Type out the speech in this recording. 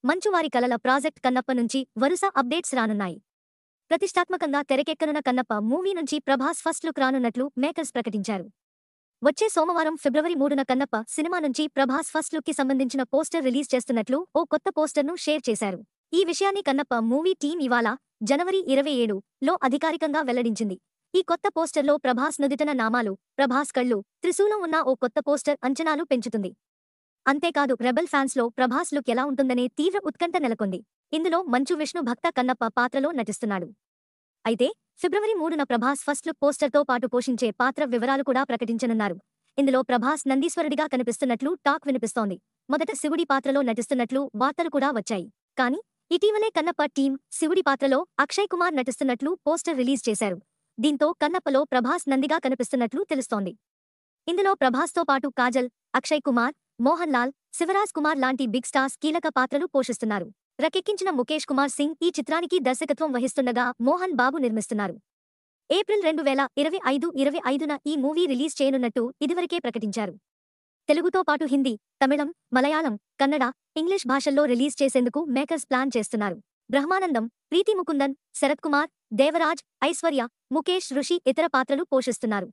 మంచువారి కలల ప్రాజెక్ట్ కన్నప్ప నుంచి వరుస అప్డేట్స్ రానున్నాయి. ప్రతిష్టాత్మకంగా తెరకెక్కనున్న కన్నప్ప మూవీ నుంచి ప్రభాస్ ఫస్ట్ లుక్ రానున్నట్లు మేకర్స్ ప్రకటించారు. వచ్చే సోమవారం ఫిబ్రవరి 3న కన్నప్ప సినిమా నుంచి ప్రభాస్ ఫస్ట్ లుక్ కి సంబంధించిన పోస్టర్ రిలీజ్ చేస్తున్నట్లు ఓ కొత్త పోస్టర్ను షేర్ చేశారు. ఈ విషయాన్ని కన్నప్ప మూవీ టీం ఇవాళ జనవరి 27లో అధికారికంగా వెల్లడించింది. ఈ కొత్త పోస్టర్లో ప్రభాస్ నుదిటన నామాలు, ప్రభాస్ కళ్ళు, త్రిశూలం ఉన్న ఓ కొత్త పోస్టర్ అంచనాలు పెంచుతుంది. అంతేకాదు రెబెల్ ఫ్యాన్స్ లో ప్రభాస్ లుక్ ఎలా ఉంటుందనే తీవ్ర ఉత్కంఠ నెలకొంది. ఇందులో మంచు విష్ణు భక్త కన్నప్ప పాత్రలో నటిస్తున్నాడు. అయితే ఫిబ్రవరి 3న ప్రభాస్ ఫస్ట్ లుక్ పోస్టర్తో పాటు పోషించే పాత్ర వివరాలు కూడా ప్రకటించనున్నారు. ఇందులో ప్రభాస్ నందీశ్వరుడిగా కనిపిస్తున్నట్లు టాక్ వినిపిస్తోంది. మొదట శివుడి పాత్రలో నటిస్తున్నట్లు వార్తలు కూడా వచ్చాయి. కానీ ఇటీవలే కన్నప్ప టీం శివుడి పాత్రలో అక్షయ్ కుమార్ నటిస్తున్నట్లు పోస్టర్ రిలీజ్ చేశారు. దీంతో కన్నప్పలో ప్రభాస్ నందిగా కనిపిస్తున్నట్లు తెలుస్తోంది. ఇందులో ప్రభాస్తో పాటు కాజల్, అక్షయ్ కుమార్, మోహన్ లాల్, శివరాజ్ కుమార్ లాంటి బిగ్ స్టార్స్ కీలక పాత్రలు పోషిస్తున్నారు. రకెక్కించిన ముఖేష్ కుమార్ సింగ్ ఈ చిత్రానికి దర్శకత్వం వహిస్తుండగా మోహన్ బాబు నిర్మిస్తున్నారు. ఏప్రిల్ 2025న ఈ మూవీ రిలీజ్ చేయనున్నట్టు ఇదివరకే ప్రకటించారు. తెలుగుతో పాటు హిందీ, తమిళం, మలయాళం, కన్నడ, ఇంగ్లీష్ భాషల్లో రిలీజ్ చేసేందుకు మేకర్స్ ప్లాన్ చేస్తున్నారు. బ్రహ్మానందం, ప్రీతి ముకుందన్, శరత్ కుమార్, దేవరాజ్, ఐశ్వర్య, ముఖేష్ రుషి ఇతర పాత్రలు పోషిస్తున్నారు.